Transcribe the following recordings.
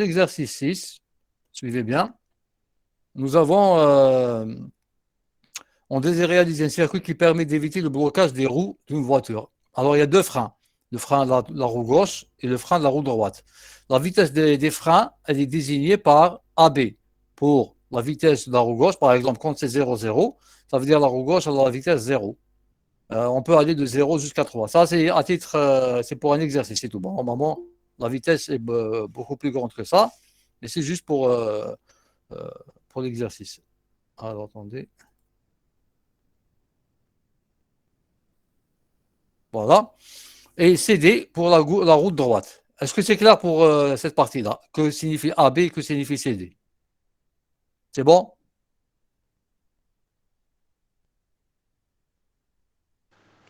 Exercice 6, suivez bien. Nous avons, on désire réaliser un circuit qui permet d'éviter le blocage des roues d'une voiture. Alors, il y a deux freins, le frein de la roue gauche et le frein de la roue droite. La vitesse des freins, elle est désignée par AB. Pour la vitesse de la roue gauche, par exemple, quand c'est 0,0, ça veut dire la roue gauche a la vitesse 0. On peut aller de 0 jusqu'à 3. Ça, c'est à titre, c'est pour un exercice, c'est tout. Bon, normalement, la vitesse est beaucoup plus grande que ça, mais c'est juste pour l'exercice. Alors, attendez. Voilà. Et CD pour la route droite. Est-ce que c'est clair pour cette partie-là? Que signifie AB et que signifie CD? C'est bon?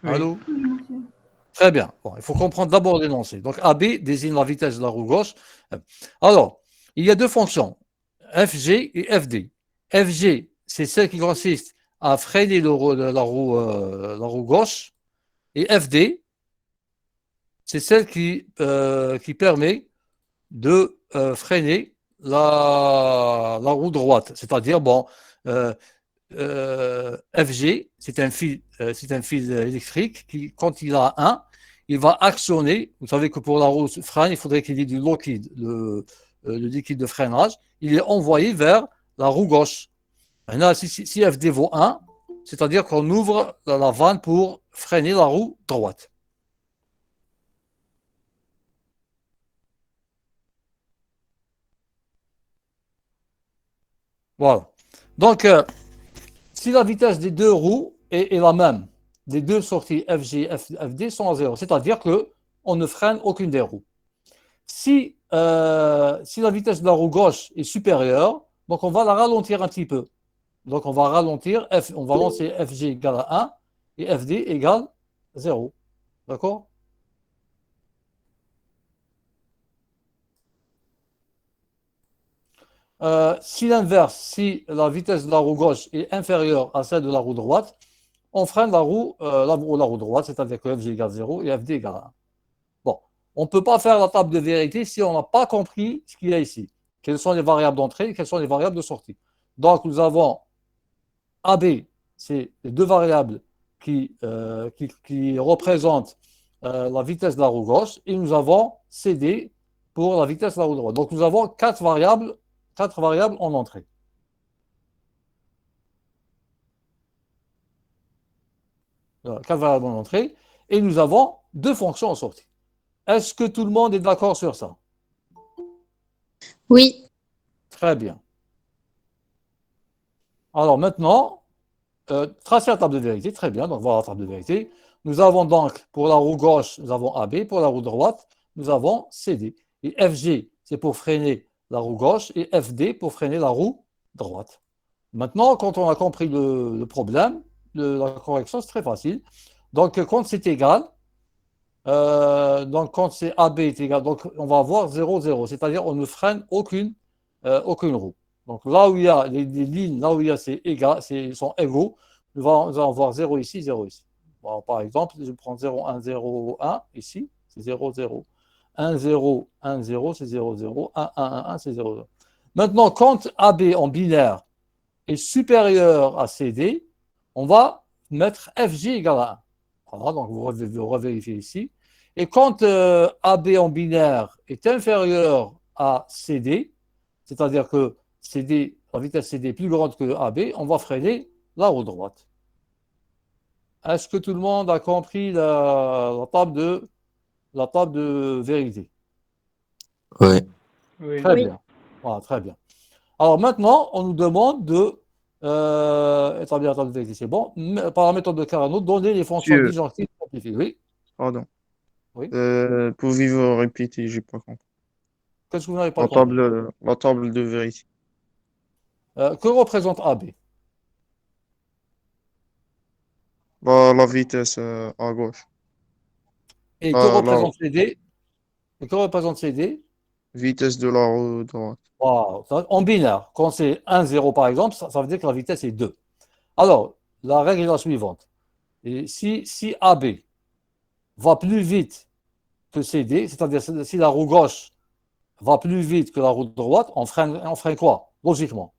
Oui. Allô? Très bien. Bon, il faut comprendre d'abord l'énoncé. Donc, AB désigne la vitesse de la roue gauche. Alors, il y a deux fonctions, FG et FD. FG, c'est celle qui consiste à freiner la roue gauche. Et FD, c'est celle qui permet de freiner la roue droite. C'est-à-dire, bon, FG, c'est un fil électrique qui, quand il a un, il va actionner. Vous savez que pour la roue freine, il faudrait qu'il y ait du liquide, le liquide de freinage. Il est envoyé vers la roue gauche. Maintenant, si FD vaut 1, c'est-à-dire qu'on ouvre la vanne pour freiner la roue droite. Voilà. Donc, si la vitesse des deux roues est la même, les deux sorties FG et FD sont à 0, c'est-à-dire qu'on ne freine aucune des roues. Si la vitesse de la roue gauche est supérieure, donc on va la ralentir un petit peu. Donc on va ralentir, on va lancer FG égale à 1 et FD égale 0. D'accord? Si l'inverse, si la vitesse de la roue gauche est inférieure à celle de la roue droite, on freine la roue droite, c'est-à-dire que FG égale 0 et FD égale 1. Bon, on ne peut pas faire la table de vérité si on n'a pas compris ce qu'il y a ici. Quelles sont les variables d'entrée et quelles sont les variables de sortie. Donc, nous avons AB, c'est les deux variables qui représentent la vitesse de la roue gauche, et nous avons CD pour la vitesse de la roue droite. Donc, nous avons quatre variables en entrée. Voilà, quatre variables en entrée, et nous avons deux fonctions en sortie. Est-ce que tout le monde est d'accord sur ça? Oui. Très bien. Alors maintenant, tracer la table de vérité, très bien, donc voilà la table de vérité. Nous avons donc, pour la roue gauche, nous avons AB, pour la roue droite, nous avons CD. Et FG, c'est pour freiner la roue gauche, et FD pour freiner la roue droite. Maintenant, quand on a compris le problème, la correction, c'est très facile. Donc, quand c'est égal, donc quand c'est AB est égal, donc on va avoir 0, 0, c'est-à-dire on ne freine aucune roue. Donc là où il y a les lignes, là où il y a c'est égal, sont égaux, nous allons avoir 0 ici, 0 ici. Bon, par exemple, je prends 0, 1, 0, 1 ici, c'est 0, 0. 1, 0, 1, 0, c'est 0, 0. 1, 1, 1, 1, c'est 0, 0. Maintenant, quand AB en binaire est supérieur à CD, on va mettre FG égale à 1. Voilà, donc vous revérifiez ici. Et quand AB en binaire est inférieur à CD, c'est-à-dire que la vitesse CD est plus grande que AB, on va freiner la roue droite. Est-ce que tout le monde a compris la table de vérité? Ouais. Oui. Très bien. Voilà, très bien. Alors maintenant, on nous demande de établir la table de vérité. C'est bon. Par la méthode de Carnot, donner les fonctions Monsieur, disjonctives simplifiées. Oui, pardon. oui. Pouvez-vous répéter? J'ai pas compris. Qu'est-ce que vous n'avez pas compris? La table de vérité. Que représente AB? La vitesse à gauche. Et que La représente CD? Et que représente CD? vitesse de la roue droite. Wow. En binaire, quand c'est 1, 0 par exemple, ça veut dire que la vitesse est 2. Alors, la règle est la suivante. Et si AB va plus vite que CD, c'est-à-dire si la roue gauche va plus vite que la roue droite, on freine quoi? Logiquement.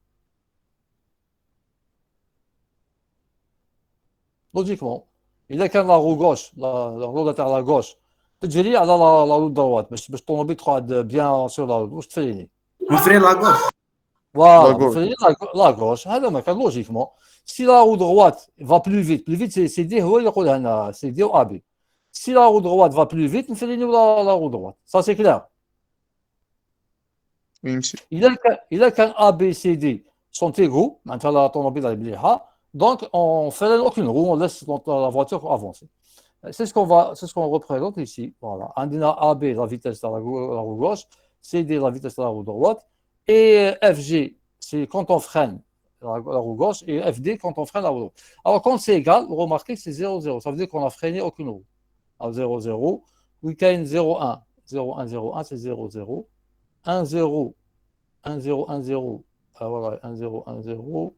Logiquement. Il a qu'un la roue gauche, la roue latérale à la gauche. تجري على la roue droite باش الطوموبيل تقعد bien sur la route. واش تفريني؟ On ferait la gauche. La Voilà, vous gauche. faites la gauche. هذا ما كان logiquement. Si la roue droite va plus vite, c'est D هو اللي يقولها هنا, c'est D ou AB. Si la roue droite va plus vite, نفرينيو la roue droite. Ça c'est clair. Oui, monsieur. Il a qu'un A, B, C, D sont égaux, maintenant la automobile est bliha, donc on fait aucune roue, on laisse la voiture avancer. C'est ce qu'on représente ici. Voilà. Andina A, B, la vitesse de la roue gauche, C, D, la vitesse de la roue droite, et F, G, c'est quand on freine la roue gauche, et F, D, quand on freine la roue droite. Alors quand c'est égal, vous remarquez que c'est 0, 0. Ça veut dire qu'on a freiné aucune roue. Alors 0, 0, week-end 0, 1. 0, 1, 0, 1, c'est 0, 0. 1, 0. 1, 0, 1, 0, voilà, 1, 0, 1, 0,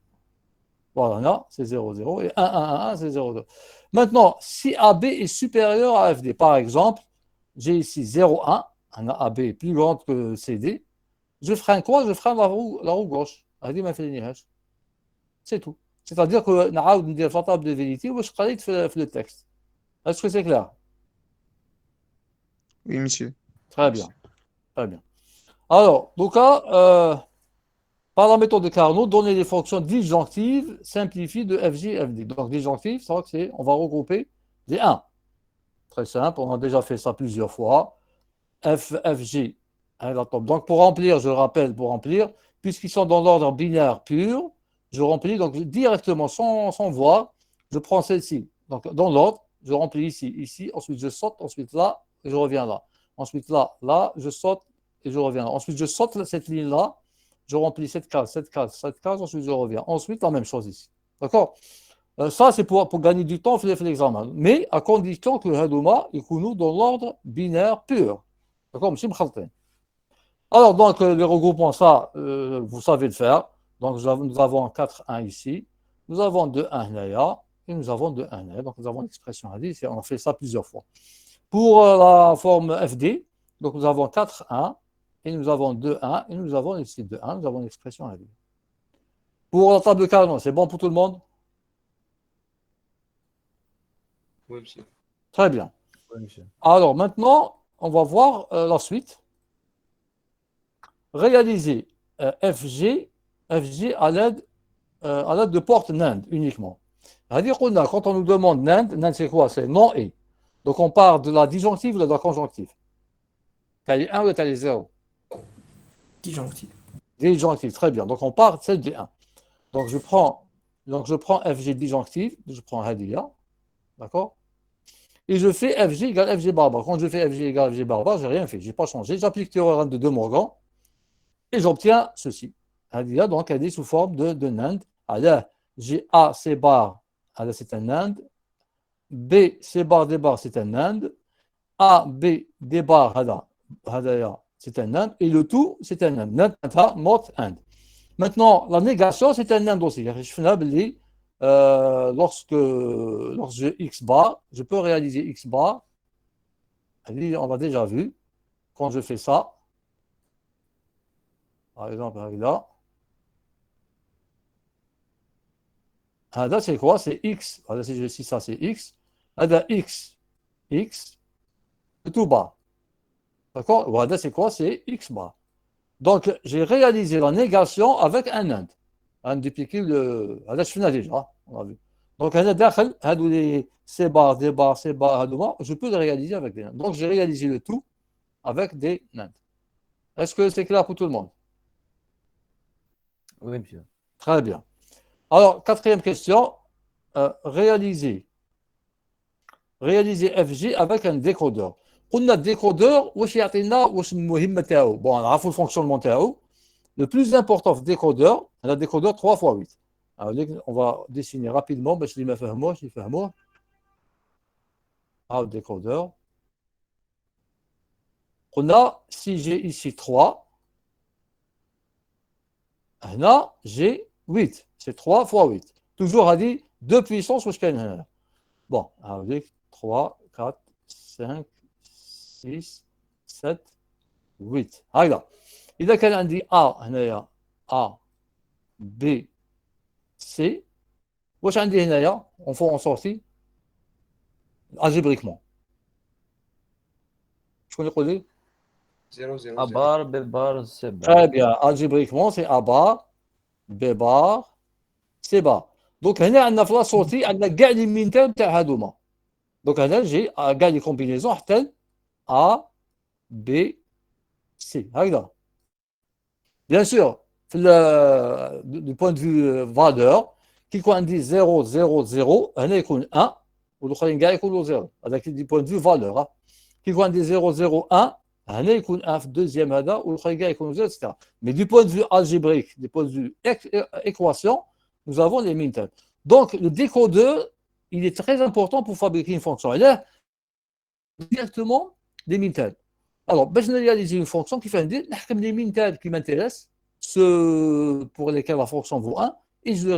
voilà, là, c'est 0, 0, et 1, 1, 1, 1, c'est 0, 0. Maintenant, si AB est supérieur à FD, par exemple, j'ai ici 0, 1, un AB est plus grande que CD, je freine quoi? Je freine la roue gauche. C'est tout. C'est-à-dire que نعاود ندير la table de vérité واش قريت في le texte. Est-ce que c'est clair? Oui, monsieur. Très bien. Très bien. Alors, donc, par la méthode de Carnot, donner les fonctions disjonctives simplifiées de FJ et FD. Donc, disjonctives, c'est on va regrouper des 1. Très simple, on a déjà fait ça plusieurs fois. FJ, donc pour remplir, je rappelle, puisqu'ils sont dans l'ordre binaire pur, je remplis donc directement sans voir, je prends celle-ci. Donc, dans l'ordre, je remplis ici, ensuite je saute, ensuite là, et je reviens là. Ensuite là, je saute et je reviens là. Ensuite, je saute cette ligne-là, je remplis cette case, ensuite je reviens. Ensuite, la même chose ici. D'accord? Ça, c'est pour gagner du temps, faire l'examen. Mais à condition que Hadouma est connu dans l'ordre binaire pur. D'accord? Monsieur Mkhaltin. Alors, donc, les regroupements, ça, vous savez le faire. Donc, nous avons 4, 1 ici. Nous avons 2, 1 là, et nous avons 2, 1 là. Donc, nous avons l'expression à dire. On a fait ça plusieurs fois. Pour la forme FD, donc nous avons 4, 1, et nous avons 2, 1, et nous avons ici 2, 1, nous avons l'expression à dire. Pour la table de Carnot, c'est bon pour tout le monde? Oui, monsieur. Très bien. Oui, monsieur. Alors maintenant, on va voir la suite. Réaliser FG à l'aide de porte NAND uniquement. C'est-à-dire quand on nous demande NAND c'est quoi? C'est non et. Donc on part de la disjonctive ou de la conjonctive. T'as les 1 ou t'as les 0? Disjonctif. Disjonctive, très bien. Donc on part de celle des 1. Donc je prends FG disjonctive, je prends Hadia, d'accord? Et je fais FG égale FG barbar. Quand je fais FG égale FG barbar, j'ai rien fait, j'ai pas changé. J'applique le théorème de De Morgan et j'obtiens ceci. Hadia, donc elle est sous forme de NAND. Alors, j'ai A, C bar, alors c'est un NAND. B, C bar, D bar, c'est un NAND. A, B, D bar, c'est un NAND. Et le tout, c'est un NAND. NAND, mot AND. Maintenant, la négation, c'est un NAND aussi. Lorsque j'ai X bar, je peux réaliser X bar. On l'a déjà vu. Quand je fais ça, par exemple, là, là c'est quoi? C'est X. Là, si ça, c'est X. Là, X, tout bas. D'accord? Voilà, c'est quoi? C'est X bar. Donc, j'ai réalisé la négation avec un NAND. Un dupliqué, là, je finis déjà. On a vu. Donc, les C bar, D bar, C bar, je peux le réaliser avec des NAND. Donc, j'ai réalisé le tout avec des NAND. Est-ce que c'est clair pour tout le monde? Oui, monsieur. Très bien. Alors, quatrième question. Réaliser FG avec un décodeur. قلنا الديكودور واش يعطينا واش المهمه تاعو بون نعرفوا الفونكسيونمون تاعو. Le plus important في الديكودور هذا décodeur 3 x 8. Alors, on va dessiner rapidement باش اللي ما فهموش يفهموه. Le décodeur. قلنا si j'ai ici 3 هنا j'ai 8. C'est 3 x 8. Toujours هذه 2 puissance واش كاين هنا. Bon, avec 3, 4, 5, 6, 7, 8 هكذا. اذا كان عندي A هنايا A B C واش عندي هنايا اون فون اون سورتي algébriquement شكون يقول لي 0 0 A 0. bar, B bar, C bar. très bien algébriquement c'est A bar B bar C bar دونك هنا عندنا في لا سورتي عندنا كاع لي مينتال تاع هادوما دونك هنا نجي كاع لي كومبينيزون حتى A B C هكذا bien sûr du point de vue valeur كي يكون عندي 0 0 0 هنا يكون 1 والاخرين كاع يكونوا 0 هذاك دي بوين دو فالور كي يكون عندي 0 0 1 هنا يكون 1 في الدوزيام هذا والاخرين كاع يكونوا 0 etc. Mais du point de vue algébrique, du point de vue équation, nous avons les minterms. Donc le décodeur, il est très important pour fabriquer une fonction. Et là, directement des minterms. Alors, باش réaliser une fonction qui fait ندير نحكم les minterms qui m'intéressent, ceux pour lesquels la fonction vaut 1, et je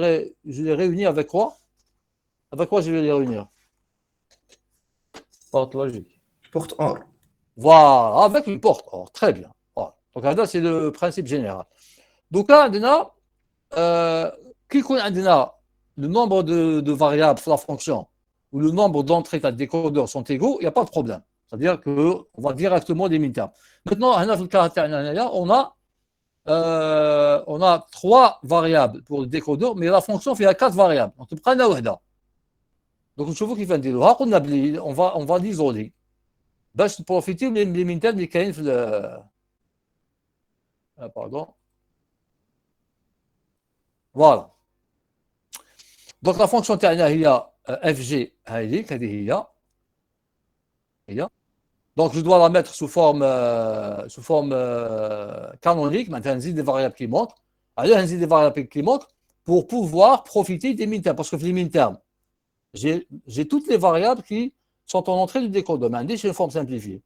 les réunis avec quoi? Avec quoi je vais les réunir? Porte logique. Porte OR. Voilà, avec une porte OR, très bien. Voilà. Donc là, c'est le principe général. Donc là, qui connaît le nombre de variables sur la fonction ou le nombre d'entrées à décodeur sont égaux, il n'y a pas de problème. C'est-à-dire qu'on va directement les minterms. Maintenant, dans le cas on a 3 variables pour le décodeur, mais la fonction fait 4 variables. Donc, tu prends la wahda. Donc, je vous dis, on va l'isoler. باش نبروفيتيو من لي مينتال اللي كاين في باردون فوالا دونك لا فونكسيون تاعنا هي اف جي هذيك هذه هي دونك جو دوا لا ميتر سو فورم canonique معناتها نزيد دي فاريابل كي مونك علاه نزيد دي فاريابل كي مونك pour pouvoir profiter des minterms parce que في les minterms j'ai toutes les variables qui sont en entrée du décodeur. Mais j'ai une forme simplifiée.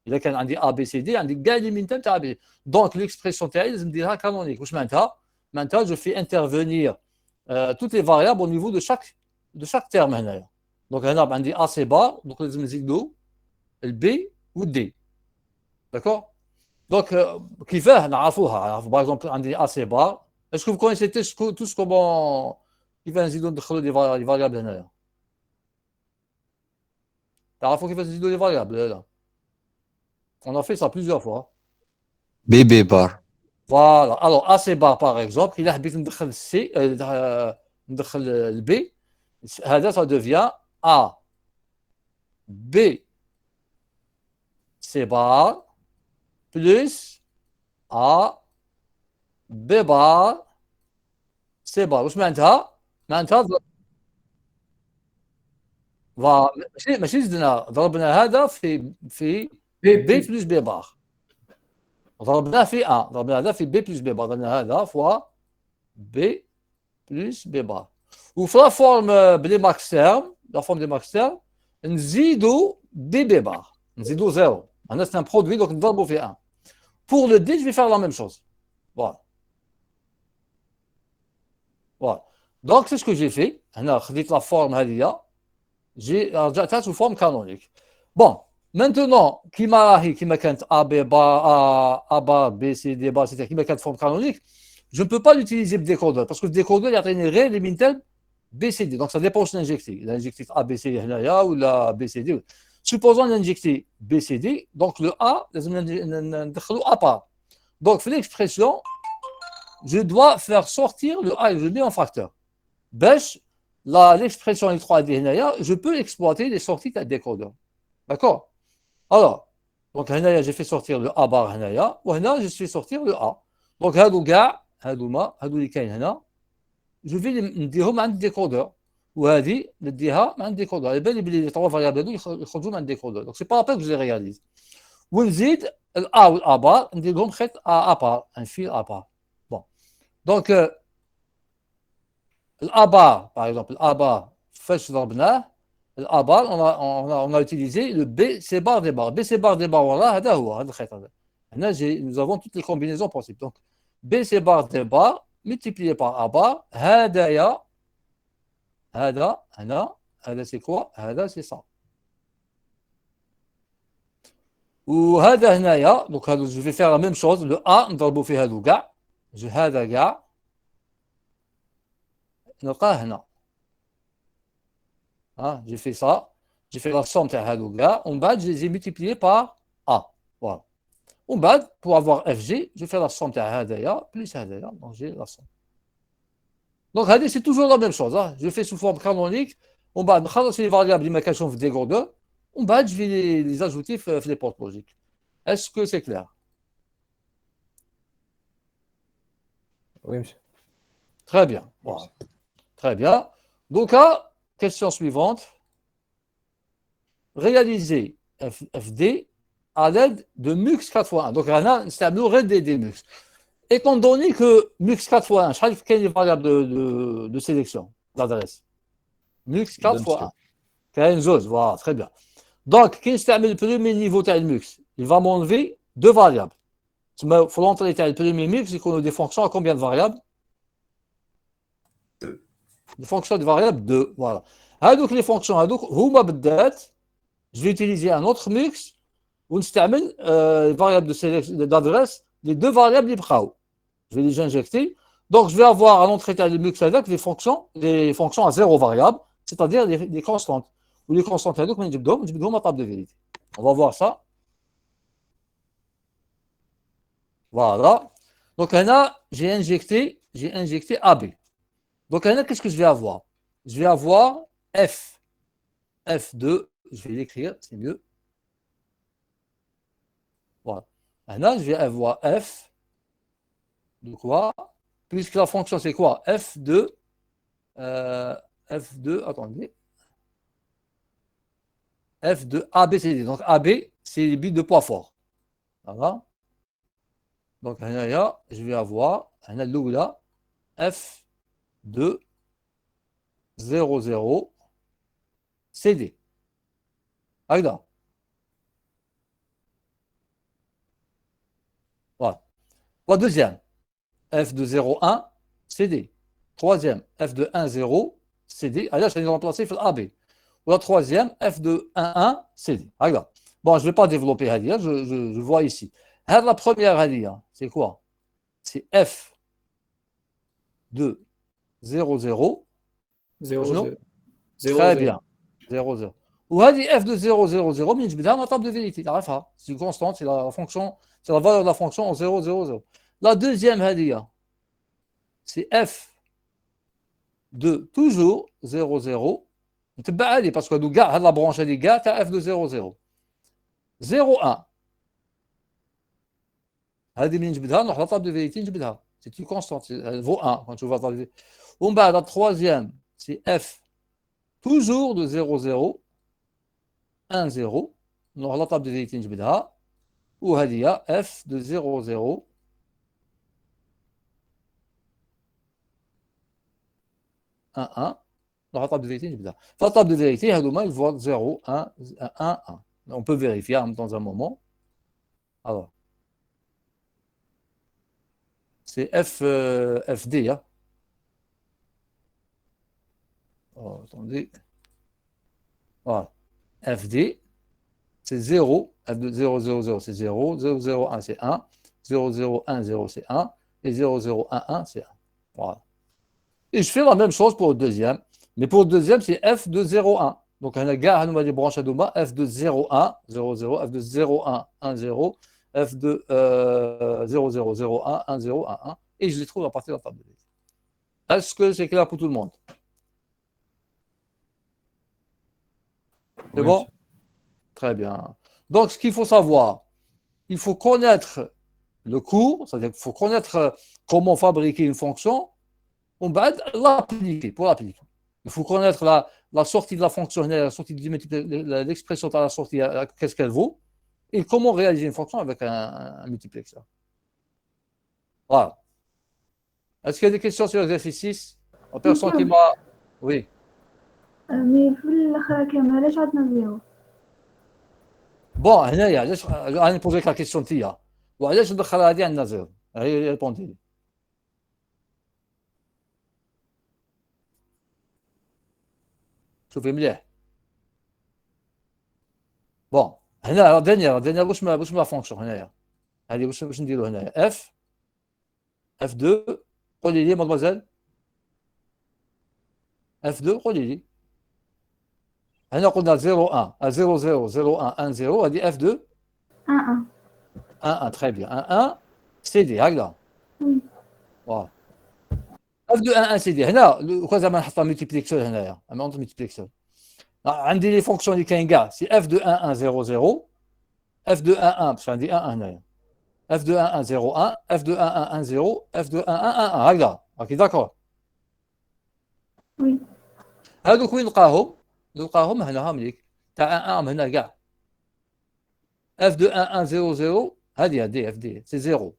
Il y a un A, B, C, D, un gain de minterms A, B. Donc l'expression telle, je me dirai canonique. Maintenant, je fais intervenir toutes les variables au niveau de chaque terme. Donc, on a un A, C bar, donc les me le B ou D. D'accord? Donc, qui fait, par exemple, un A, C bar. Est-ce que vous connaissez tous comment il fait un zidon de des variables? تعرفوا كيف تزيدوا لي فاريابل لا on a fait ça plusieurs fois B, B bar. voilà alors AC bar par exemple il حبيت ندخل C ندخل le B هذا ça devient A B C bar plus A B bar C bar واش معناتها ماشي زدنا ضربنا هذا في بي بلس بي بار ضربناه في ضربنا هذا في بي بلس بي بار ضربنا هذا فوا بي بلس بي بار وفي لا فورم بلي ماكس تيرم لا فورم دي ماكس تيرم نزيدو دي بي بار نزيدو زيرو هنا سي ان برودوي دونك نضربو في 1 pour le D je vais faire la même chose voilà donc c'est ce que j'ai fait هنا خديت لا فورم هذه j'ai رجعتها sous forme canonique. Bon, maintenant, qui m'a quand A, B bar, A bar, B, C, D bar, c'est-à-dire qui m'a quand forme canonique, je ne peux pas l'utiliser le décodeur parce que le décodeur, il a généré les minterms B, C, D. Donc, ça dépend de l'injecté. L'injecté A, B, C, D, ou la B, C, D. Supposons l'injecté B, C, D, donc le A, A part. Donc, fait l'expression, je dois faire sortir le A et je le mets en facteur. Bêche, l'expression L3D, je peux exploiter les sorties de décodeur. D'accord? Alors, donc j'ai fait sortir le A bar, et je fais sortir le A. Donc, je vais les dire un décodeur. Ou هذه نديها مع الديكودر يبان لي بلي لي 3 فاريابل هذو يخرجوا مع الديكودر دونك سي با ابل que je les réalise ونزيد الا والا بار ندير لهم خيط ا بار ان فيل ا بار بون دونك الابار par exemple الابار فاش ضربناه الابار on a utilisé le B C bar des bars B C bar des bars voilà هذا هو هذا الخيط هذا هنا nous avons toutes les combinaisons possibles donc B C bar des bars multiplié par A bar هذايا هذا هنا هذا c'est quoi هذا c'est ça وهذا هنايا دونك هادو جو في فير لا ميم شوز لو ا نضربو فيه هادو كاع هذا كاع نلقاه هنا ها جي في سا جي في لا سوم تاع هادو كاع ومن بعد جي لي مولتيبليي بار ا فوالا ومن بعد بور افوار اف جي جو في لا سوم تاع هذايا بليس هذايا دونك جي لا سوم دونك هادي سي توجور لا ميم شوز جو في سو فورم كانونيك ومن بعد نخلص لي فاريابل اللي ما كانشهم في ديغودور ومن بعد جو في لي زاجوتي في لي بورت لوجيك اسكو سي كلير Oui, monsieur. Très bien. Voilà. Très bien. Donc, question suivante. Réaliser FD à l'aide de MUX 4x1. Donc, on a un des MUX. Étant donné que MUX 4x1, je sais quelle est la variable de sélection d'adresse. MUX 4x1. Quelle une chose. Voilà, très bien. Donc, qui est le premier niveau de MUX? Il va m'enlever deux variables. Il faut l'entrée le premier MUX, il connaît des fonctions à combien de variables? Des fonctions de variable 2. Voilà. Donc les fonctions, je vais utiliser un autre mix où les variables d'adresse, les deux variables libres. Je vais les injecter. Donc je vais avoir à l'entrée du mix avec les fonctions à zéro variable, c'est-à-dire les constantes. Ou les constantes, donc je vais ma table de vérité. On va voir ça. Voilà. Donc là, j'ai injecté AB. Donc là, qu'est-ce que je vais avoir? Je vais avoir F2, je vais l'écrire, c'est mieux. Voilà. Là, je vais avoir F de quoi? Puisque la fonction, c'est quoi? F2, F2, attendez. F2, ABCD. Donc AB, c'est les bits de poids fort. Voilà. Donc là, je vais avoir, là, F2, 0, 0, CD. Regarde. Voilà. La deuxième, F de 0, 1, CD. Troisième, F de 1, 0, CD. Ah là, je vais remplacer par AB. Ou la troisième, F de 1, 1, CD. Regarde. Bon, je ne vais pas développer Hadia, je vois ici. La première Hadia, c'est quoi? C'est F de 0, 0. 0, Non? 0. 0, Très 0. bien. 0, 0. Ou F de 0, 0, 0, mais je vais dans la table de vérité. C'est une constante, c'est la fonction, c'est la valeur de la fonction en 0, 0, 0. La deuxième Hadia, c'est F de toujours 0, 0. Parce que nous gars, la branche des gars, tu as F de 0, 0. 0, 1. La table de vérité, c'est une constante, elle vaut 1 quand tu vas dans les... La troisième, c'est F toujours de 0, 0, 1, 0. La table de vérité, ou F de 0, 0, 1, 1. La table de vérité, la table de vérité, il voit 0, 1, 1, 1. On peut vérifier dans un moment. Alors, c'est FD. Hein. Oh, attendez. Voilà. FD, c'est 0. F de 0, 0, 0, c'est 0. 0, 0, 1, c'est 1. 0, 0, 1, 0, c'est 1. Et 0, 0, 1, 1, c'est 1. Voilà. Et je fais la même chose pour le deuxième. Mais pour le deuxième, c'est F de 0, 1. Donc, on a gars, on a des branches à Douma, F de 0, 1, 0, 0, F de 0, 1, 1, 0, F de 0, 0, 0, 1, 1, 0, 1, 1. Et je les trouve à partir de la table de vérité. Est-ce que c'est clair pour tout le monde? C'est Oui, bon? monsieur. Très bien. Donc, ce qu'il faut savoir, il faut connaître le cours, c'est-à-dire qu'il faut connaître comment fabriquer une fonction, on va l'appliquer, pour l'appliquer. Il faut connaître la sortie de la fonction, la sortie de l'expression à la sortie, qu'est-ce qu'elle vaut, et comment réaliser une fonction avec un multiplexeur. Voilà. Est-ce qu'il y a des questions sur l'exercice 6? La personne qui m'a... Oui. مي في الاخر كامل علاش عندنا زيرو؟ بون هنايا علاش راني نبوزيك لا كيسيون تيا وعلاش ندخل هذه عندنا زيرو؟ هي ريبوندي لي. شوفي مليح. بون هنا dernière واش ما فونكسيون هنايا هذه واش نديروا هنايا F2 قولي لي مادموزيل F2 قولي لي هنا قلنا 0 1 0 0 0 1 1 0 هذه F2 1 1 1 très bien 1 1 CD هكذا Oui. واو F2 1 1 CD هنا كون زعما نحطها ملتيبليكسور هنايا اما اونت ملتيبليكسور عندي لي فونكسيون اللي كاين كاع سي F2 1 1 0 0 F2 1 1 باش عندي 1 1 هنايا F2 1 1 0 1 F2 1 1 1 0 F2 1 1 1 1 هكذا راكي داكور Oui. هادوك وين نلقاهم هنا هامليك تاع 1 1 هنا كاع F2 1 1 0 0 هذه FD سي 0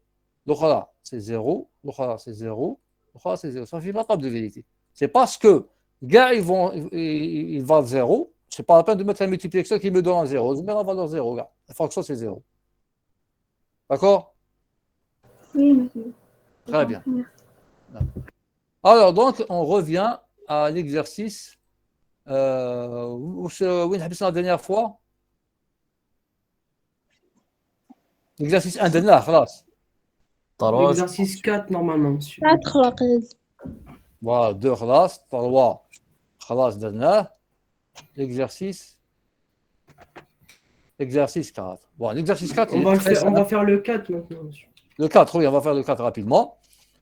الاخرى سي 0 الاخرى سي 0 الاخرى سي 0 صافي pas table de vérité c'est parce que gars ils valent 0 c'est pas la peine de mettre un multiplexeur qui me donne un 0 je mets la valeur 0 gars la fonction c'est 0 d'accord Oui, monsieur. Très bien. Merci. Alors donc on revient à l'exercice وين حبسنا la dernière fois l'exercice 1 درناه خلاص طروج L'exercice 4, normalement, monsieur. 4 واقيلا. voilà 2 خلاص 3 خلاص درناه l'exercice 4 bon l'exercice 4 On il va, est le très faire, on va simple. faire le 4 maintenant, monsieur. Le 4 oui on va faire le 4 rapidement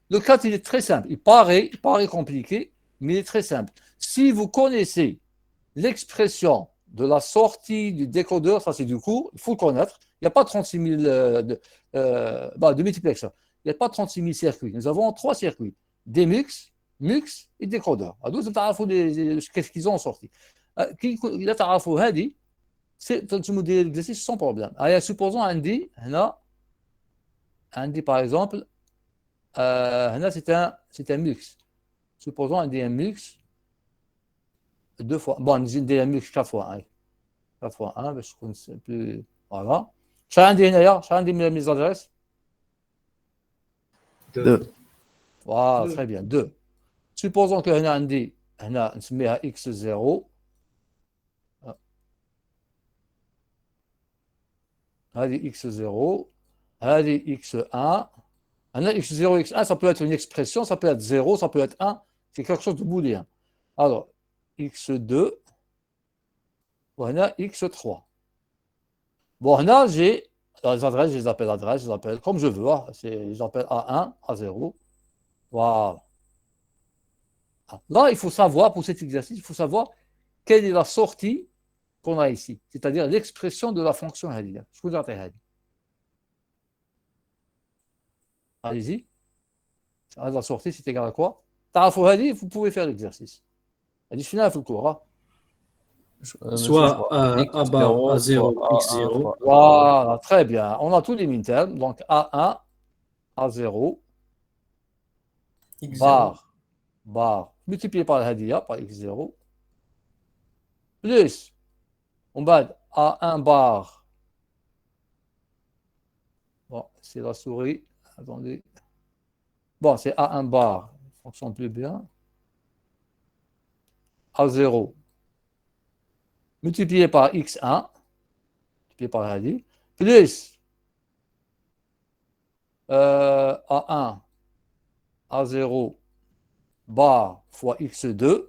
le 4 il est très simple il paraît compliqué mais il est très simple si vous connaissez l'expression de la sortie du décodeur, ça c'est du cours, il faut le connaître. Il n'y a pas 36 000 de multiplexeurs. Il n'y a pas 36 000 circuits. Nous avons 3 circuits. Des MUX et décodeur. Qu'est-ce qu'ils ont sorti Là, c'est l'exercice sans problème. Alors, supposons Andy, par exemple, c'est un MUX. Supposons Andy un MUX. 2 fois. Bon, ندير ميكس 4 fois 1. 4 fois 1 باش تكون بلو فوالا. شحال عندي هنايا؟ شحال عندي من les adresses 2. Voilà, très bien. 2. Supposons que هنا عندي هنا نسميها x0 هذه x0 هذه x1 هنا x0 x1 ça peut être une expression, ça peut être 0, ça peut être 1, c'est quelque chose de booléen. Alors x2 وهنا x3 bon هنا j'ai les adresses je les appelle comme je veux je les appelle A1 A0 voilà là il faut savoir pour cet exercice il faut savoir quelle est la sortie qu'on a ici c'est-à-dire l'expression de la fonction هذه شكون اللي عطيها هذه allez-y la sortie c'est égal à quoi تعرفوا هذه vous pouvez faire l'exercice هذه شفناها في الكورة Soit A bar, A0, X0. Voilà, très bien. On a tous les mintermes. Donc A1, A0, X0. bar, multiplié par Hadia, par X0, plus, on va A1 bar. Bon, c'est la souris. Attendez. Bon, c'est A1 bar. Ça fonctionne plus bien. A0 multiplié par x1, multiplié par Hadi, plus A1, A0, bar fois x2,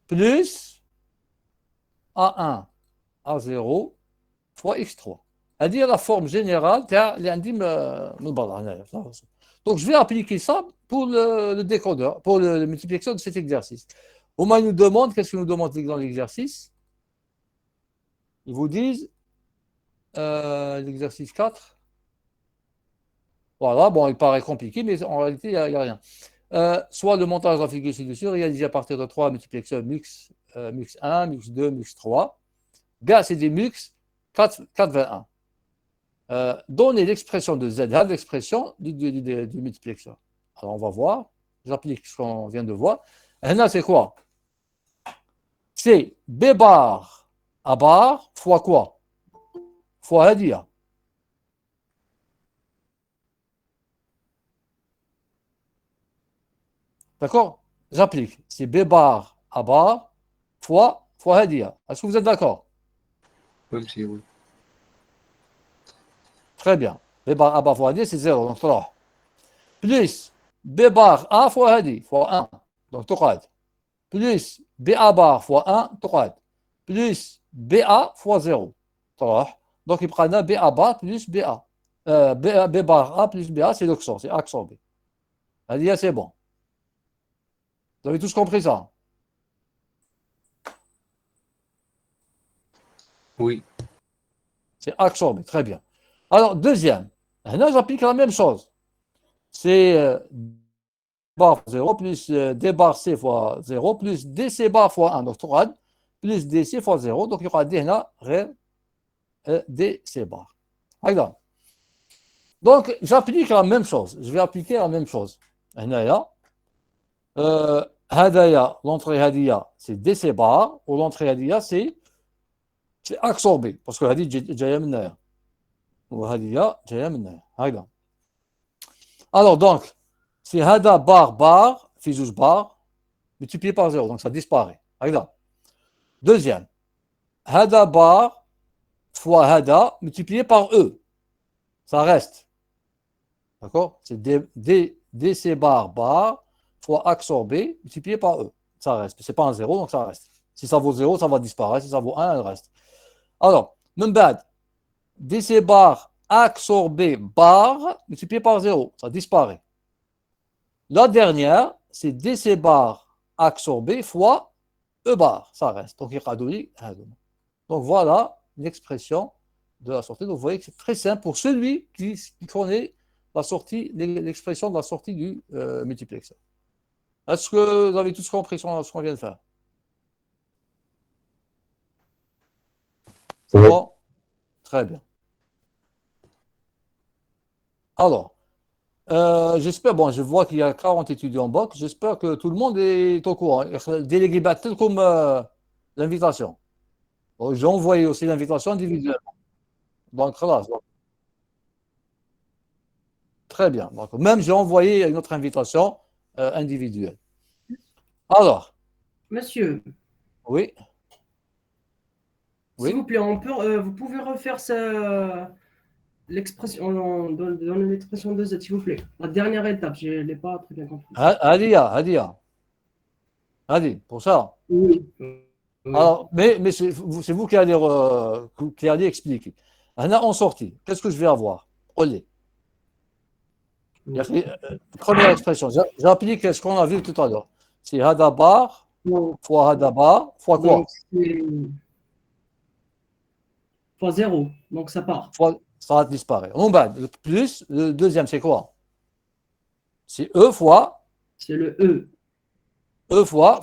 plus A1, A0 fois x3. C'est-à-dire la forme générale, donc je vais appliquer ça pour le décodeur, pour le multiplexeur de cet exercice. Au moins, ils nous demandent, qu'est-ce qu'ils nous demandent dans l'exercice? Ils vous disent, l'exercice 4. Voilà, bon, il paraît compliqué, mais en réalité, il n'y a rien. Soit le montage graphique ci-dessus, réalisé à partir de 3 multiplexeurs MUX, MUX1, MUX2, MUX3. Gars, c'est des MUX 421. Donnez l'expression de Z, l'expression du multiplexeur. Alors, on va voir. J'applique ce qu'on vient de voir. Là, c'est quoi? C'est B bar A bar fois quoi? Fois Hadia. D'accord? J'applique. C'est B bar A bar fois Hadia. Est-ce que vous êtes d'accord? Comme si, oui. Très bien. B bar A bar fois هذه c'est 0 donc تروح. Plus B bar A fois هذه fois 1 donc تقعد. Plus BA bar fois 1 تقعد. Plus BA fois 0 تروح. Donc يبقى لنا BA bar plus BA. B bar A plus BA c'est l'oxor, c'est accent B. هذه c'est bon. Vous avez tous compris ça? Oui. C'est absorbé, très bien. Alors, deuxième, là, j'applique la même chose. C'est bar 0 plus D bar C fois 0 plus DC bar fois 1. Donc, تقعد plus DC fois 0. Donc, il y aura D هنا غير DC bar. Regarde. Donc, j'applique la même chose. Je vais appliquer la même chose. هنايا هدايا l'entrée هذه c'est DC bar ou l'entrée هذه c'est absorbé parce que هذه جايه من هنايا وهذه جايه من هنايا هكذا. Alors donc c'est هذا bar في جوج bar multiplié par 0 donc ça disparaît هكذا. Deuxième هذا bar fois هذا multiplié par E ça reste, d'accord, c'est DC bar fois absorbé multiplié par E ça reste, c'est pas un 0 donc ça reste. Si ça vaut 0 ça va disparaître, si ça vaut 1 elle reste. Alors من بعد DC bar absorbé bar multiplié par 0, ça disparaît. La dernière, c'est DC bar absorbé fois E bar, ça reste. Donc, donc voilà l'expression de la sortie. Donc vous voyez que c'est très simple pour celui qui connaît la sortie, l'expression de la sortie du multiplexeur. Est-ce que vous avez tous compris ce qu'on vient de faire? C'est bon? Très bien. Alors, j'espère, bon, je vois qu'il y a 40 étudiants en box, j'espère que tout le monde est au courant. Délégué battle comme l'invitation. Bon, j'ai envoyé aussi l'invitation individuellement. Donc, là, très bien. Donc, même j'ai envoyé une autre invitation individuelle. Alors. Monsieur. Oui. S'il vous plaît, vous pouvez refaire l'expression, dans l'expression de Z, s'il vous plaît. La dernière étape, je ne l'ai pas très bien compris. Hadia. Pour ça. Oui. Alors, mais c'est vous qui allez expliquer. En sortie, qu'est-ce que je vais avoir? Olé. Première expression, j'applique ce qu'on a vu tout à l'heure. C'est hada bar fois hada bar fois quoi? Donc, fois 0, donc ça part. Ça disparaît. En bas, le plus, le deuxième, c'est quoi? C'est E fois. C'est le E. E fois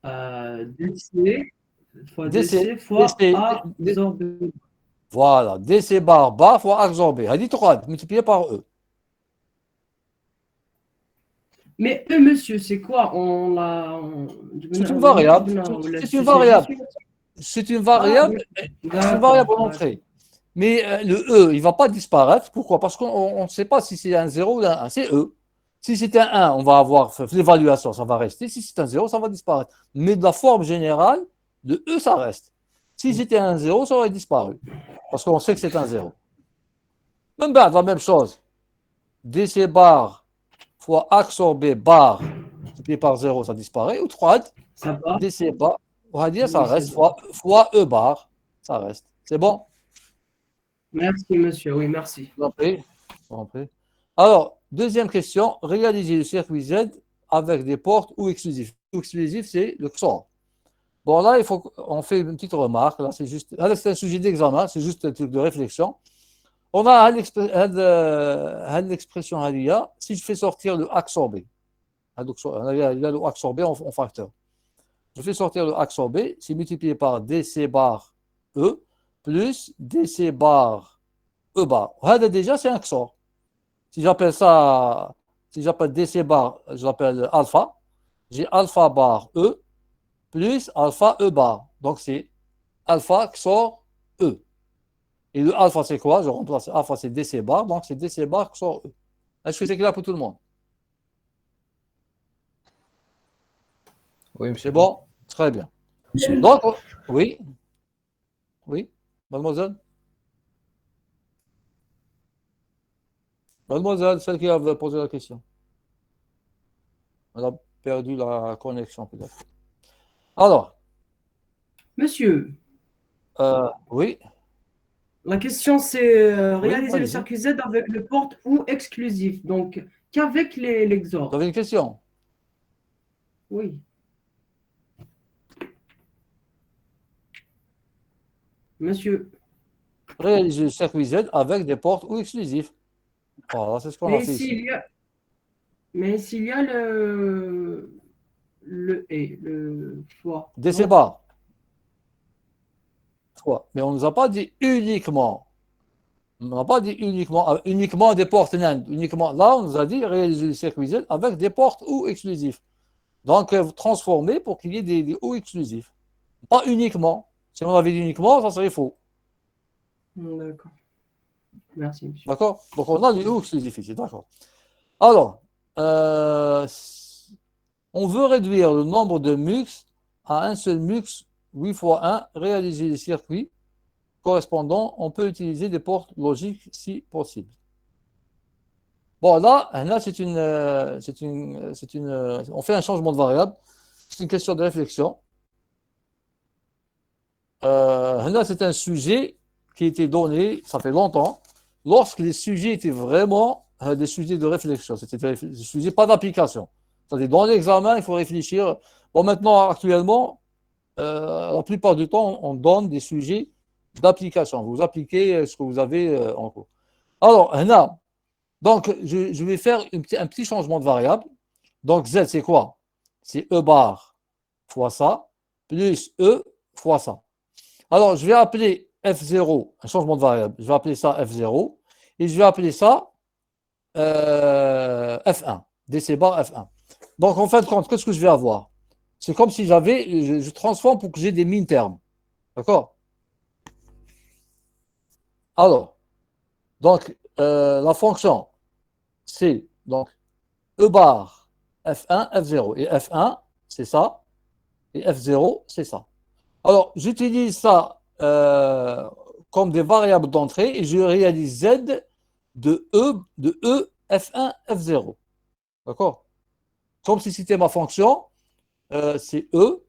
DC fois DC fois A absorbé. Voilà, DC bar fois absorbé. Hadi تقعد multiplié par E. Mais E, monsieur, c'est quoi? C'est une variable. C'est une variable. C'est une variable. C'est une variable entrée. Mais le E, il ne va pas disparaître. Pourquoi? Parce qu'on ne sait pas si c'est un 0 ou un 1. C'est E. Si c'est un 1, on va avoir l'évaluation, ça va rester. Si c'est un 0, ça va disparaître. Mais de la forme générale, le E, ça reste. Si c'était un 0, ça aurait disparu. Parce qu'on sait que c'est un 0. Même bien, la même chose. DC bar fois absorbé bar multiplié par 0, ça disparaît. Ou 3, DC bar, on va dire, ça reste, fois E bar, ça reste. C'est bon? Merci, monsieur. Oui, merci. Alors, deuxième question. Réaliser le circuit Z avec des portes ou exclusifs. Ou exclusif, c'est le XOR. Bon, là, on fait une petite remarque. Là, c'est un sujet d'examen, c'est juste un truc de réflexion. On a l'expression halia. Si je fais sortir le absorbé, il y a le absorbé en facteur. Je fais sortir le absorbé, c'est multiplié par DC bar E plus DC bar E bar. Déjà, c'est un XOR. Si j'appelle DC bar, je l'appelle alpha. J'ai alpha bar E plus alpha E bar. Donc, c'est alpha XOR E. Et le alpha, c'est quoi? Je remplace alpha, c'est DC bar. Donc, c'est DC bar XOR E. Est-ce que c'est clair pour tout le monde? Oui, c'est bon? Très bien. Donc, oui. Mademoiselle? Mademoiselle, celle qui avait posé la question. Elle a perdu la connexion, peut-être. Alors, Monsieur, oui, la question c'est oui, réaliser le allez-y. circuit Z avec le porte ou exclusif. Donc, qu'avec Vous l'exor. avez une question? Oui. Monsieur. Réaliser le circuit Z avec des portes ou exclusifs. Voilà, c'est ce qu'on a Mais fait ici. s'il y a le choix. DC Donc, bar. Fois. Mais on ne nous a pas dit uniquement. On n'a pas dit uniquement des portes NAND. Uniquement. Là, on nous a dit réaliser le circuit Z avec des portes ou exclusifs. Donc, transformer pour qu'il y ait des ou exclusifs. Pas uniquement. Si on avait dit uniquement, ça serait faux. d'accord. Merci, monsieur. D'accord? Donc, on a des ou exclusifs ici. D'accord. Alors, on veut réduire le nombre de MUX à un seul MUX 8 fois 1, réaliser les circuits correspondants. On peut utiliser des portes logiques si possible. Bon, là on fait un changement de variable. C'est une question de réflexion. Là, c'est un sujet qui a été donné, ça fait longtemps, lorsque les sujets étaient vraiment des sujets de réflexion. C'était des sujets pas d'application. C'est-à-dire, dans l'examen, il faut réfléchir. Bon, maintenant, actuellement, la plupart du temps, on donne des sujets d'application. Vous appliquez ce que vous avez en cours. Alors, là, donc, je vais faire un petit changement de variable. Donc, Z, c'est quoi? C'est E bar fois ça, plus E fois ça. Alors, je vais appeler F0, un changement de variable. Je vais appeler ça F0 et je vais appeler ça F1, DC bar F1. Donc, en fin de compte, qu'est-ce que je vais avoir? C'est comme si je transforme pour que j'ai des min-termes. D'accord? Alors, donc, la fonction, c'est donc E bar F1, F0. Et F1, c'est ça. Et F0, c'est ça. Alors, j'utilise ça comme des variables d'entrée et je réalise Z de E, F1, F0. D'accord? Comme si c'était ma fonction, c'est E,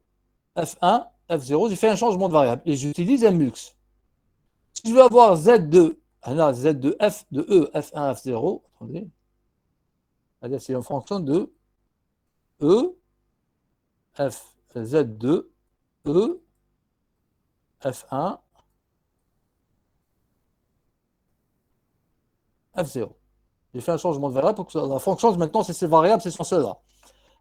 F1, F0. J'ai fait un changement de variable et j'utilise un MUX. Si je veux avoir Z2, là, Z de F de E, F1, F0, attendez, c'est une fonction de E, F, Z2, E, F1, F0. J'ai fait un changement de variable pour que la fonction, maintenant, c'est ces variables, c'est cela.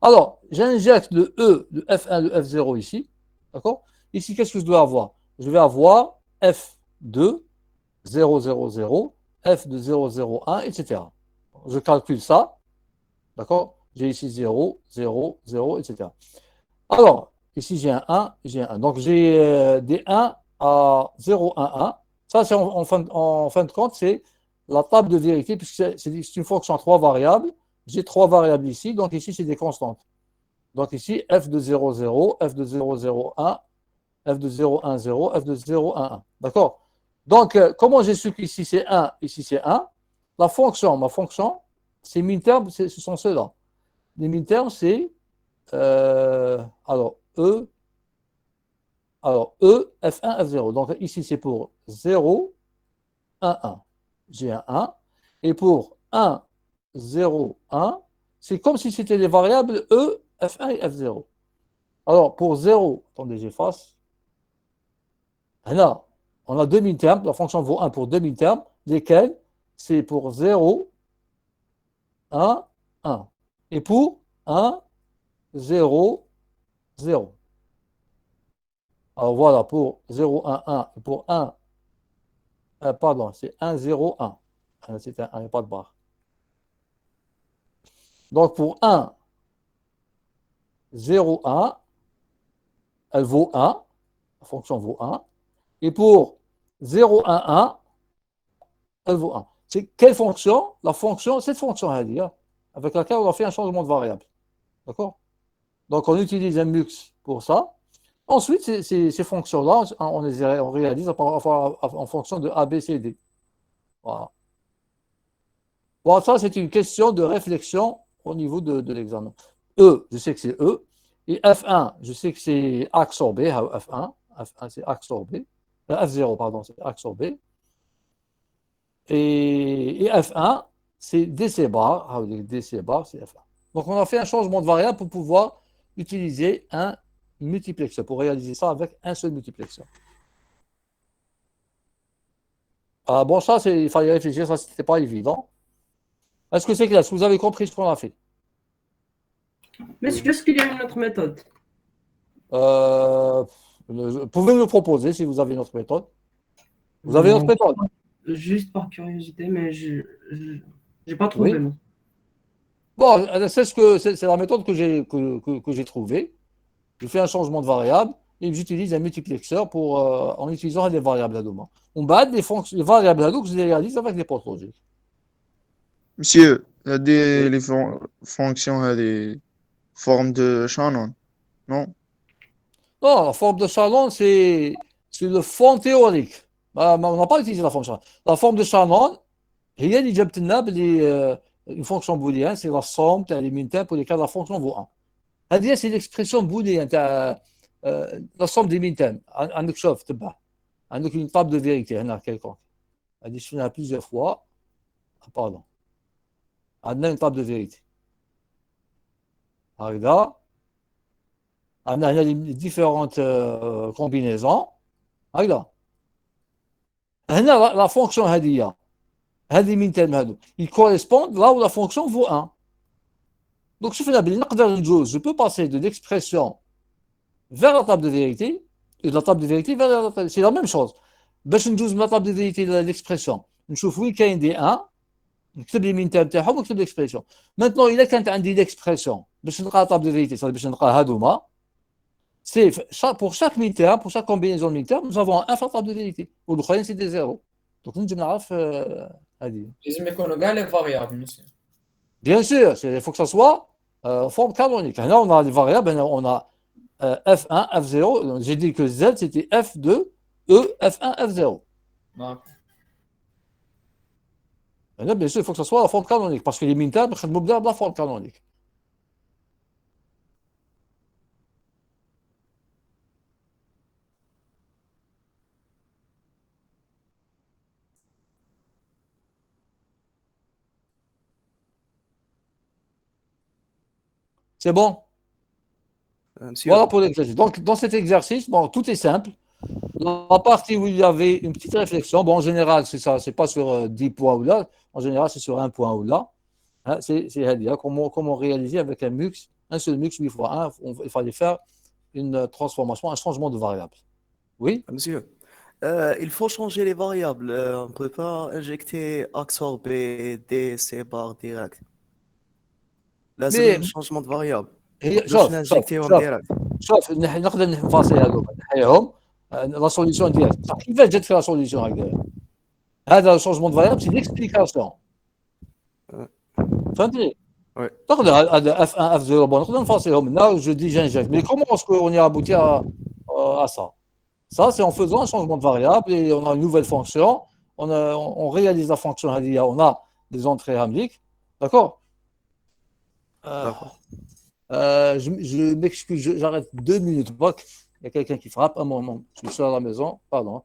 Alors, j'injecte le E de F1 de F0 ici. D'accord? Ici, qu'est-ce que je dois avoir? Je vais avoir F2, 0, 0, 0, F de 0, 0, 1, etc. Je calcule ça. D'accord? J'ai ici 0, 0, 0, etc. Alors, ici, j'ai un 1, j'ai un 1. Donc, j'ai des 1 à 0, 1, 1. Ça, c'est en fin de compte, c'est la table de vérité, puisque c'est une fonction à 3 variables. J'ai 3 variables ici, donc ici, c'est des constantes. Donc ici, f de 0, 0, f de 0, 0, 1, f de 0, 1, 0, f de 0, 1, 1. D'accord? Donc, comment j'ai su qu'ici c'est 1, ici c'est 1? Ma fonction, ces min-termes, ce sont ceux-là. Les min-termes, c'est alors E, F1, F0. Donc ici, c'est pour 0, 1, 1. J'ai un 1. Et pour 1, 0, 1, c'est comme si c'était les variables E, F1 et F0. Alors, pour 0, attendez, j'efface. Là, on a deux min-termes. La fonction vaut 1 pour deux min-termes, lesquels c'est pour 0, 1, 1. Et pour 1, 0, 0. Alors voilà, pour 0, 1, 1. Et pour 1, pardon, c'est 1, 0, 1. C'est un 1, il n'y a pas de barre. Donc pour 1, 0, 1, elle vaut 1. La fonction vaut 1. Et pour 0, 1, 1, elle vaut 1. C'est quelle fonction? La fonction, cette fonction à dire, avec laquelle on a fait un changement de variable. D'accord? Donc on utilise un MUX pour ça. Ensuite, ces fonctions-là, on réalise en fonction de A, B, C, D. Voilà. Bon, ça, c'est une question de réflexion au niveau de l'examen. E, je sais que c'est E. Et F1, je sais que c'est axe B. F1, F1 c'est axe B. F0, pardon, c'est axe B. Et F1, c'est DC bar. DC bar, c'est F1. Donc, on a fait un changement de variable pour pouvoir utiliser un multiplexeur, pour réaliser ça avec un seul multiplexeur. Ah, bon, ça, il fallait réfléchir, ça, c'était pas évident. Est-ce que c'est clair? Est-ce que vous avez compris ce qu'on a fait? Mais est-ce qu'il y a une autre méthode? Euh, Vous pouvez me proposer si vous avez une autre méthode. Vous avez une autre Non, méthode? juste par curiosité, mais j'ai pas trouvé, Oui. moi. Bon, c'est la méthode que j'ai trouvée. Je fais un changement de variable et j'utilise un multiplexeur en utilisant des variables à deux mains. On bat les variables à deux que je réalise avec des portes logiques. Monsieur, Oui. les fonctions, des formes de Shannon, non? Non, la forme de Shannon, c'est le fond théorique. On n'a pas utilisé la forme Shannon. La forme de Shannon, هي اللي جابت لنا بلي une fonction booléenne, c'est la somme تاع les min pour les cas de la fonction vaut 1. هذه c'est l'expression booléenne تاع la somme des min termes. عندك شوف تبع عندك une table de vérité هنا quelconque. هذه شفناها plusieurs fois. Ah, pardon. عندنا une table de vérité. هكذا عندنا هنا les différentes combinaisons. هكذا هنا la fonction هذه min termes هذو ils correspondent là où la fonction vaut 1. Donc, je peux passer de l'expression vers la table de vérité et de la table de vérité vers la table. C'est la même chose. باش ندوز من la table de vérité l'expression نشوف وين كاين دي 1 نكتب لي مين تاعهم ونكتب l'expression. Maintenant, il a كانت عندي l'expression باش نلقى la table de vérité, باش نلقى هذوما. C'est pour chaque min terme, pour chaque combinaison de min terme, nous avons un fois la table de vérité. والاخرين c'est des zéros. Donc, نجم نعرف هذه. لازم يكونوا كاع لي فاريابل مسيو. Bien sûr, il faut que ça soit forme canonique. Là, on a des variables, on a F1, F0. J'ai dit que Z, c'était F2, E, F1, F0. داك Là, bien sûr, il faut que ça soit la forme canonique, parce que les mintermes, c'est la forme canonique. C'est bon? Monsieur, Voilà pour l'exercice. Donc, dans cet exercice, bon, tout est simple. La partie où il y avait une petite réflexion, bon, en général, c'est ça, c'est pas sur 10 points ou là, en général, c'est sur un point ou là. Hein, c'est comment réaliser avec un seul mux 8 fois 1, il fallait faire une transformation, un changement de variable. Oui? monsieur, il faut changer les variables. On ne peut pas injecter XOR B, D, C bar direct. لازم Mais changement de variable. باش شوف نinjectيهم direct. شوف نقدر نفاصل هذوما نحيهم لا سوليسيون ديالك بصح كيفاش جات في لا سوليسيون هكذا هذا شونجمون دو فاريابل سي ليكسبليكاسيون فهمتني Ouais. تقدر هذا اف 1 اف 0 بون نقدر نفاصلهم هنا جو دي جانجكت مي كومون اسكو اون y abouti à ça ça c'est en faisant un changement de variable et on a une nouvelle fonction on réalise la fonction هذه on a des entrées hamliques d'accord D'accord. Je m'excuse, j'arrête 2 minutes. Boc. Il y a quelqu'un qui frappe. Un moment, je suis seul à la maison. Pardon.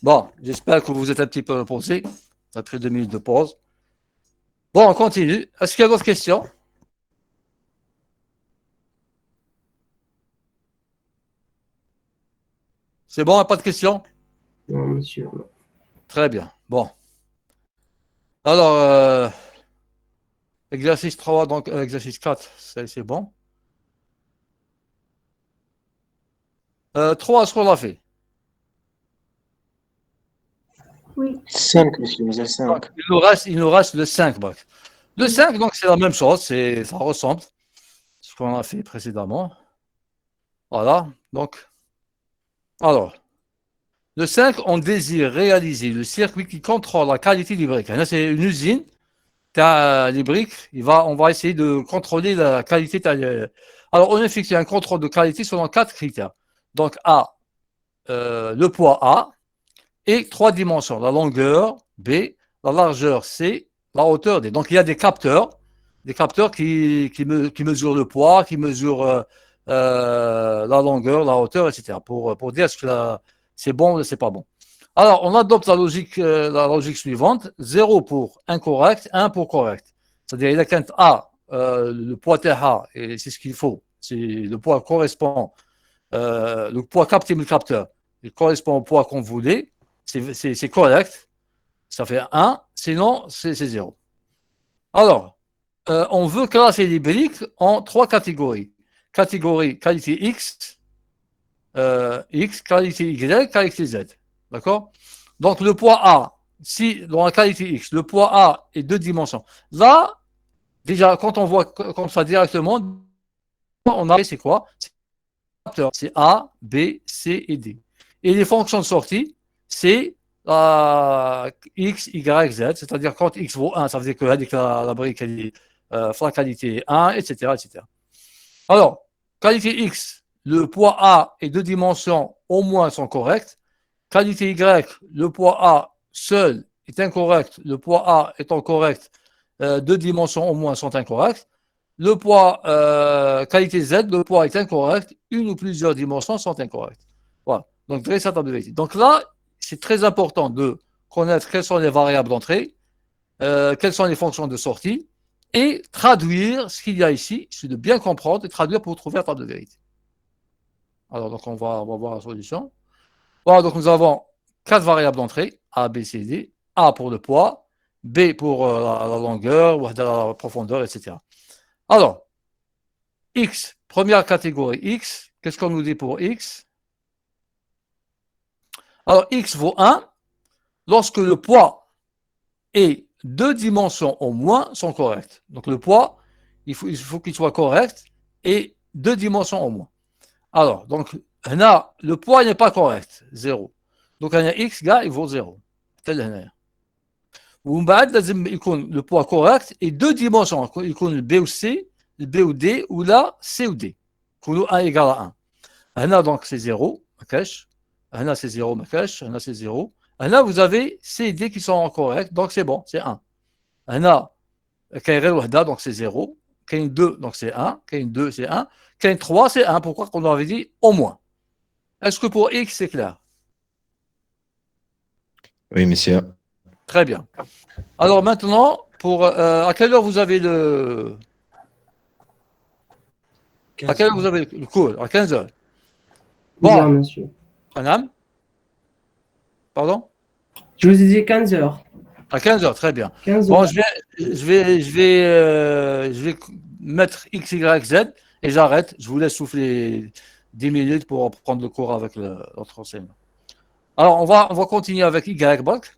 Bon, j'espère que vous êtes un petit peu reposé. Après 2 minutes de pause. Bon, on continue. Est-ce qu'il y a d'autres questions? C'est bon, pas de questions? Non, monsieur. Non. Très bien. Bon. Alors, exercice 3, donc exercice 4, c'est bon. 3, est-ce qu'on l'a fait? Oui. 5 monsieur, مازال 5. Donc, il nous reste le 5, Bac. Le 5, donc, c'est la même chose. Ça ressemble à ce qu'on a fait précédemment. Voilà. Donc, alors, le 5, on désire réaliser le circuit qui contrôle la qualité des briques. Là, c'est une usine. Les briques, on va essayer de contrôler la qualité. Alors, on effectue un contrôle de qualité selon 4 critères. Donc, A, le poids A, et 3 dimensions, la longueur B, la largeur C, la hauteur D. Donc, il y a des capteurs qui mesurent le poids, qui mesurent la longueur, la hauteur, etc. pour dire ce que c'est bon ou c'est pas bon. Alors, on adopte la logique suivante, 0 pour incorrect, 1 pour correct. C'est-à-dire, il y a qu'un A, le poids TH, et c'est ce qu'il faut. Le poids correspond, le poids capté par le capteur, il correspond au poids qu'on voulait, c'est correct, ça fait 1, sinon c'est 0. Alors, on veut classer les briques en 3 catégories. Catégorie qualité X, qualité Y, qualité Z. D'accord? Donc, le poids A, si dans la qualité X, le poids A est 2 dimensions. Là, déjà, quand on voit comme ça directement, on a, c'est quoi? C'est A, B, C et D. Et les fonctions de sortie, c'est X, Y, Z. C'est-à-dire, quand X vaut 1, ça veut dire que la brique est la qualité 1, etc., etc. Alors, qualité X, le poids A et 2 dimensions au moins sont corrects. Qualité Y, le poids A seul est incorrect, le poids A étant correct, 2 dimensions au moins sont incorrectes. Le poids qualité Z, le poids est incorrect, une ou plusieurs dimensions sont incorrectes. Voilà. Donc, dresse à table de vérité. Donc là, c'est très important de connaître quelles sont les variables d'entrée, quelles sont les fonctions de sortie, et traduire ce qu'il y a ici, c'est de bien comprendre et traduire pour trouver la table de vérité. Alors, donc, on va voir la solution. Voilà, donc nous avons 4 variables d'entrée, A, B, C, D. A pour le poids, B pour la longueur, la profondeur, etc. Alors, X, première catégorie X, qu'est-ce qu'on nous dit pour X? Alors, X vaut 1 lorsque le poids et 2 dimensions au moins sont correctes. Donc, le poids, il faut qu'il soit correct et 2 dimensions au moins. Alors, donc, le poids n'est pas correct, 0. Donc, X, il vaut 0. tel هنا. ومن بعد لازم يكون le poids correct et 2 dimensions. يكون le B ou C, le B ou D ou la C ou D. يكونوا 1 égale à 1. هنا donc c'est 0, ما كاش. هنا c'est 0, ما كاش. هنا c'est 0. هنا vous avez C et D qui sont corrects, donc c'est bon, c'est 1. هنا كاين غير وحده, donc c'est 0. كاين 2, donc c'est 1. كاين 2, c'est 1. كاين 3, c'est 1. Pourquoi qu'on avait dit au moins? Est-ce que pour X, c'est clair? Oui, monsieur. Très bien. Alors maintenant, à quelle heure vous avez à quelle heure vous avez le cours? À 15 heures. Bon, Bon, monsieur. madame? Pardon? Je vous ai dit 15 heures. À 15 heures, très bien. 15 Bon, heures. je vais mettre X, Y, Z et j'arrête. Je vous laisse souffler 10 minutes pour prendre le cours avec l'autre enseignant. Alors, on va continuer avec Y, bloc.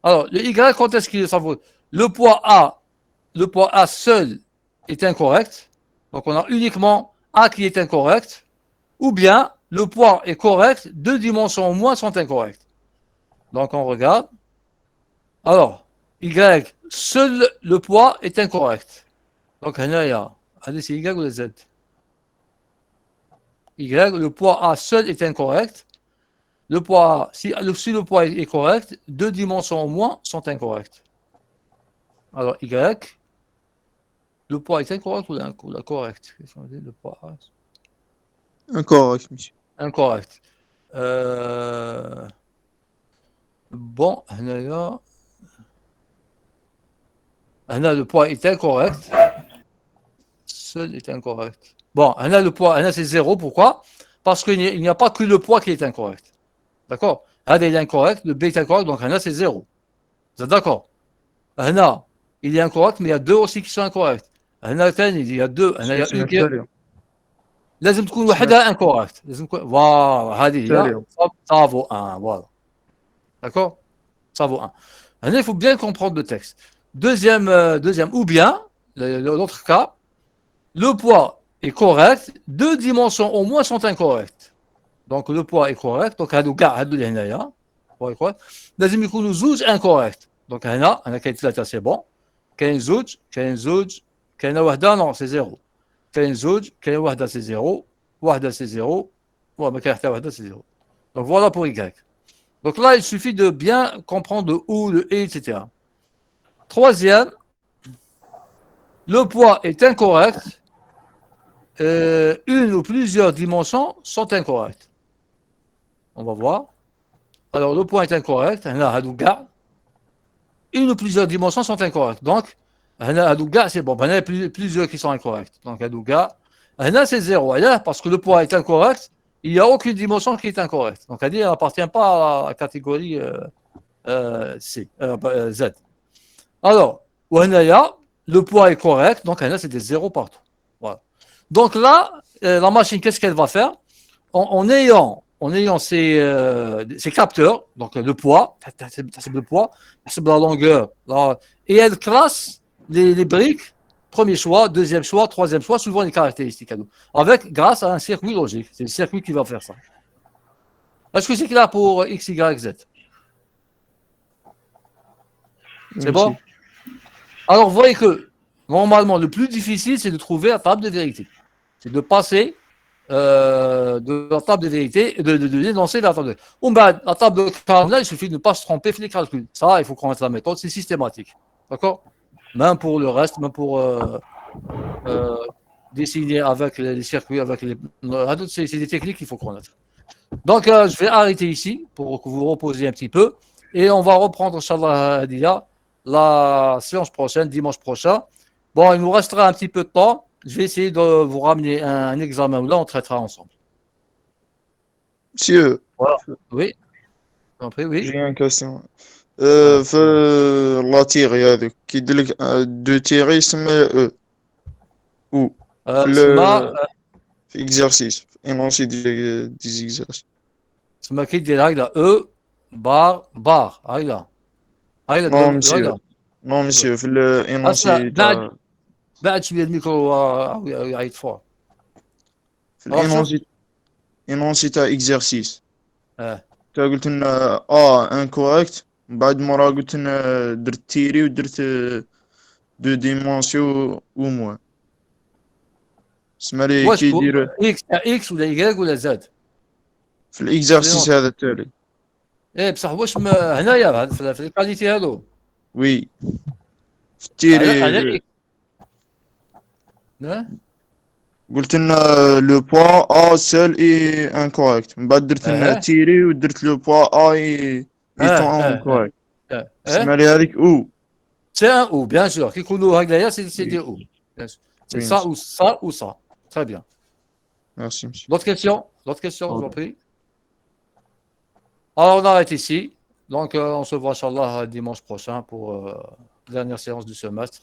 Alors, le Y, quand est-ce qu'il s'en vaut? Le poids A seul est incorrect. Donc, on a uniquement A qui est incorrect. Ou bien, le poids est correct, 2 dimensions au moins sont incorrectes. Donc, on regarde. Alors, Y, seul le poids est incorrect. Donc, allez, c'est Y ou Z? Y, le poids A seul est incorrect. Le poids, si le poids est correct, 2 dimensions au moins sont incorrectes. Alors, Y, le poids est incorrect ou correct? Le poids Incorrect, monsieur. incorrect. Bon, le poids est incorrect. Seul est incorrect. Bon, le poids, c'est 0. Pourquoi? Parce qu'il n'y a pas que le poids qui est incorrect. D'accord? A est incorrect, le B est incorrect, donc c'est 0. Vous êtes d'accord? Il est incorrect, mais il y a 2 aussi qui sont incorrects. Il y a 2. Il y a une qui est... لازم تكون وحدها incorrect. لازم تكون فوالا هذه هي ça vaut 1. Voilà. D'accord? Ça vaut 1. Il faut bien comprendre le texte. Deuxième, ou bien, l'autre cas, le poids est correct, 2 dimensions au moins sont incorrectes. Donc le poids est correct, donc هادو كاع هادو اللي هنايا poids est correct. لازم يكونوا زوج incorrect. Donc هنا كاين 3 c'est bon. كاين زوج كاين وحده non c'est 0. كاين زوج كاين وحده c'est 0. وحده c'est 0. ما كاين حتى وحده c'est 0. Donc voilà pour Y. Donc là, il suffit de bien comprendre le ou, le et, etc. Troisième, le poids est incorrect. Une ou plusieurs dimensions sont incorrectes. On va voir. Alors, le poids est incorrect. Une ou plusieurs dimensions sont incorrectes. Donc, c'est bon. Il y a plusieurs qui sont incorrectes. Donc, c'est 0. Parce que le poids est incorrect. Il n'y a aucune dimension qui est incorrecte. Donc, elle n'appartient pas à la catégorie Z. Alors, le poids est correct. Donc, c'est des 0 partout. Voilà. Donc là, la machine, qu'est-ce qu'elle va faire? En ayant ces capteurs, donc le poids, c'est le poids, c'est la longueur, et elle classe les briques. Premier choix, deuxième choix, troisième choix, suivant les caractéristiques. Grâce à un circuit logique. C'est le circuit qui va faire ça. Est-ce que c'est clair pour X, Y, Z? C'est bon? Alors, vous voyez que, normalement, le plus difficile, c'est de trouver la table de vérité. C'est de passer de la table de vérité et de dénoncer la table de vérité. La table de cardinal, il suffit de ne pas se tromper sur les calculs. Ça, il faut connaître la méthode, c'est systématique. D'accord? Même pour le reste, même pour dessiner avec les circuits, avec les... C'est des techniques qu'il faut connaître. Donc, je vais arrêter ici pour que vous reposiez un petit peu. Et on va reprendre, Inch'Allah, la séance prochaine, dimanche prochain. Bon, il nous restera un petit peu de temps. Je vais essayer de vous ramener un examen où là, on traitera ensemble. Monsieur, Voilà. Oui. Oui. j'ai une question. في لا تيغي هذوك كيدير لك دو تيغي يسمى او او في اكزرسيس انونسي دي زيكزرسيس تسمى كيدير هكذا او بار هكذا نو مسيو نو مسيو في الانونسي بعد شويه الميكرو يعيط فوق في الانونسي تاع اكزرسيس اه تا قلت لنا انكوريكت بعد مرة قلت لنا درت تيري ودرت دو ديمونسيون او موان اسمها لي كيدير اكس ولا ايكغيك ولا زاد في الاكزرسيس هذا التالي ايه بصح واش هنايا في الكاليتي هذو وي في التيري قلت لنا لو بوا ا سول اي انكوريكت من بعد درت لنا تيري ودرت لو بوا ا اي انكوريكت اسمها لي هذيك او C'est un ou, bien sûr. Kikoulou Haglaya, c'est des ou. C'est ça ou ça. Très bien. Merci, monsieur. D'autres questions? Je vous en prie. Alors, on arrête ici. Donc, on se voit, Inch'Allah, dimanche prochain pour la dernière séance du semestre.